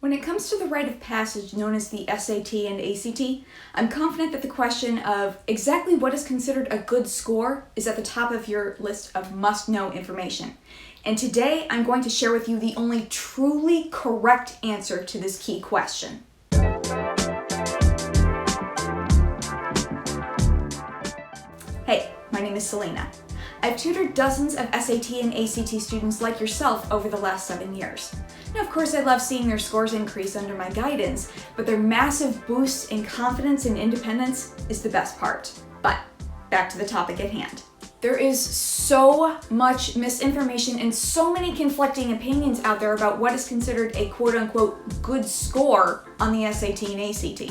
When it comes to the rite of passage known as the SAT and ACT, I'm confident that the question of exactly what is considered a good score is at the top of your list of must-know information. And today, I'm going to share with you the only truly correct answer to this key question. Hey, my name is Celina. I've tutored dozens of SAT and ACT students like yourself over the last 7 years. Now, of course, I love seeing their scores increase under my guidance, but their massive boost in confidence and independence is the best part. But back to the topic at hand. There is so much misinformation and so many conflicting opinions out there about what is considered a quote-unquote good score on the SAT and ACT.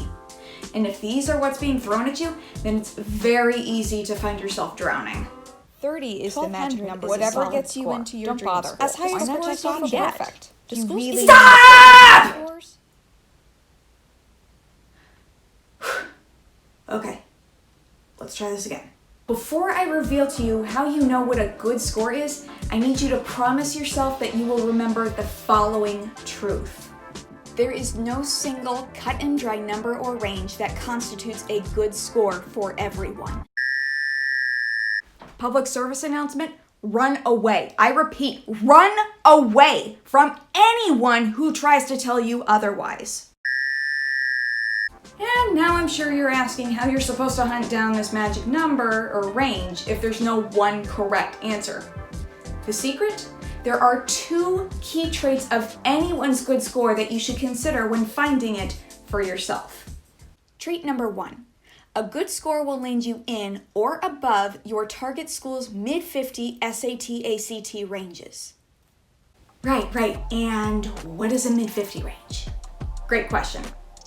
And if these are what's being thrown at you, then it's very easy to find yourself drowning. 30 is the magic number. Whatever gets you into your dream bother. school. As high as not scores just get. perfect. Do you really Stop! Scores? Okay, let's try this again. Before I reveal to you how you know what a good score is, I need you to promise yourself that you will remember the following truth. There is no single cut and dry number or range that constitutes a good score for everyone. Public service announcement, run away. I repeat, run away from anyone who tries to tell you otherwise. And now I'm sure you're asking how you're supposed to hunt down this magic number or range if there's no one correct answer. The secret? There are 2 key traits of anyone's good score that you should consider when finding it for yourself. Trait number 1. A good score will land you in or above your target school's mid-50 SAT-ACT ranges. Right. And what is a mid-50 range? Great question.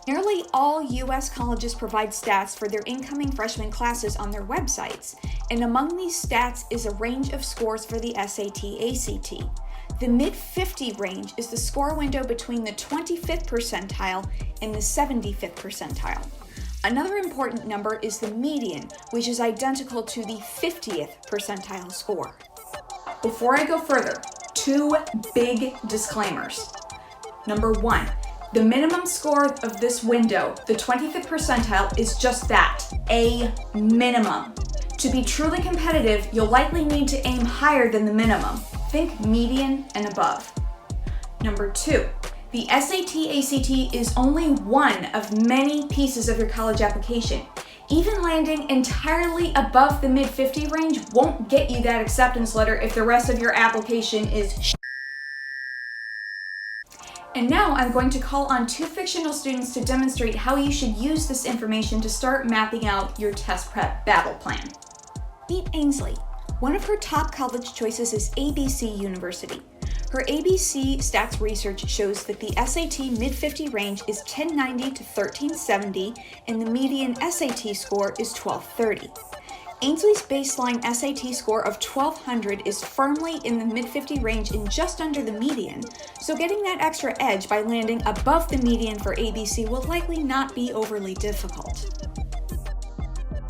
Nearly all U.S. colleges provide stats for their incoming freshman classes on their websites, and among these stats is a range of scores for the SAT-ACT. The mid-50 range is the score window between the 25th percentile and the 75th percentile. Another important number is the median, which is identical to the 50th percentile score. Before I go further, 2 big disclaimers. Number 1, the minimum score of this window, the 25th percentile, is just that, a minimum. To be truly competitive, you'll likely need to aim higher than the minimum. Think median and above. Number 2, the SAT-ACT is only one of many pieces of your college application. Even landing entirely above the mid-50 range won't get you that acceptance letter if the rest of your application is And now I'm going to call on 2 fictional students to demonstrate how you should use this information to start mapping out your test prep battle plan. Meet Ainsley. One of her top college choices is ABC University. Her ABC stats research shows that the SAT mid-50 range is 1090 to 1370, and the median SAT score is 1230. Ainsley's baseline SAT score of 1200 is firmly in the mid-50 range and just under the median, so getting that extra edge by landing above the median for ABC will likely not be overly difficult.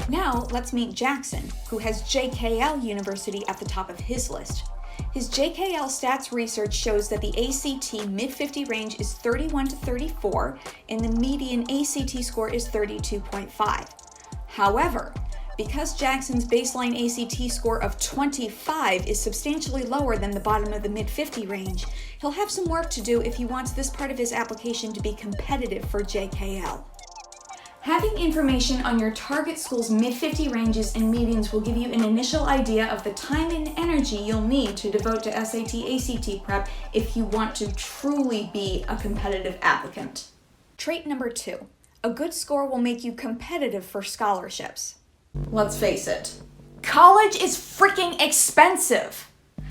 Now, let's meet Jackson, who has JKL University at the top of his list. His JKL stats research shows that the ACT mid-50 range is 31 to 34, and the median ACT score is 32.5. However, because Jackson's baseline ACT score of 25 is substantially lower than the bottom of the mid-50 range, he'll have some work to do if he wants this part of his application to be competitive for JKL. Having information on your target school's mid-50 ranges and medians will give you an initial idea of the time and energy you'll need to devote to SAT-ACT prep if you want to truly be a competitive applicant. Trait number 2. A good score will make you competitive for scholarships. Let's face it, college is freaking expensive.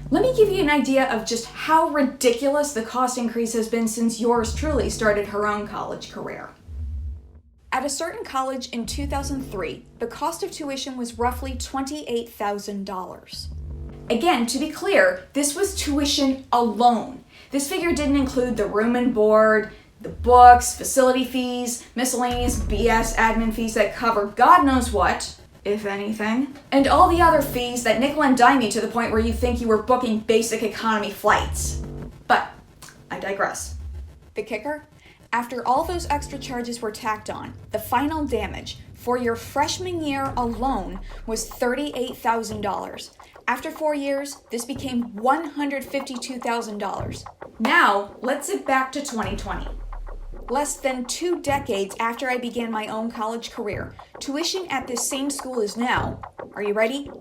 Let me give you an idea of just how ridiculous the cost increase has been since yours truly started her own college career. At a certain college in 2003, the cost of tuition was roughly $28,000. Again, to be clear, this was tuition alone. This figure didn't include the room and board, the books, facility fees, miscellaneous BS admin fees that cover God knows what, if anything, and all the other fees that nickel and dime you to the point where you think you were booking basic economy flights. But I digress. The kicker? After all those extra charges were tacked on, the final damage for your freshman year alone was $38,000. After 4 years, this became $152,000. Now, let's zip back to 2020. Less than 2 decades after I began my own college career, tuition at this same school is now, are you ready?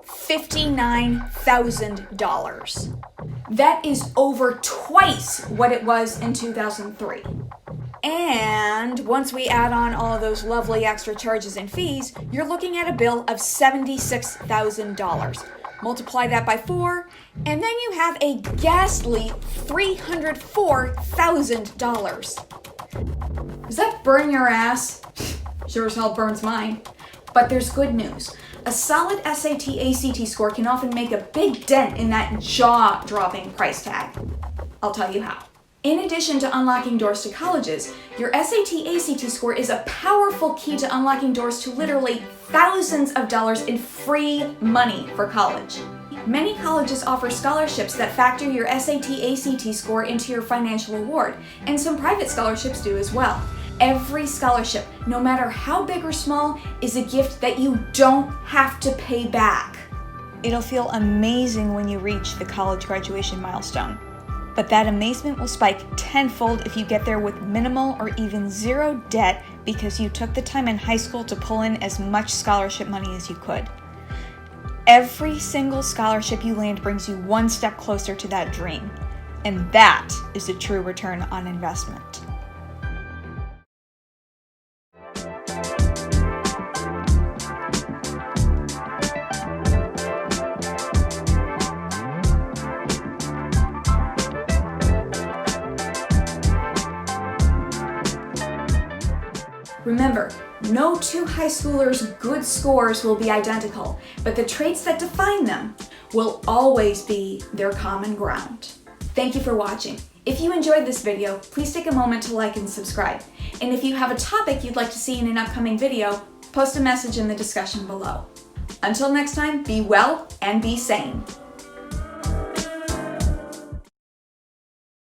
$59,000. That is over twice what it was in 2003. And once we add on all of those lovely extra charges and fees, you're looking at a bill of $76,000. Multiply that by 4, and then you have a ghastly $304,000. Does that burn your ass? Sure as hell burns mine. But there's good news. A solid SAT/ACT score can often make a big dent in that jaw-dropping price tag. I'll tell you how. In addition to unlocking doors to colleges, your SAT/ACT score is a powerful key to unlocking doors to literally thousands of dollars in free money for college. Many colleges offer scholarships that factor your SAT/ACT score into your financial award, and some private scholarships do as well. Every scholarship, no matter how big or small, is a gift that you don't have to pay back. It'll feel amazing when you reach the college graduation milestone. But that amazement will spike tenfold if you get there with minimal or even zero debt because you took the time in high school to pull in as much scholarship money as you could. Every single scholarship you land brings you one step closer to that dream. And that is a true return on investment. Remember, no two high schoolers' good scores will be identical, but the traits that define them will always be their common ground. Thank you for watching. If you enjoyed this video, please take a moment to like and subscribe. And if you have a topic you'd like to see in an upcoming video, post a message in the discussion below. Until next time, be well and be sane.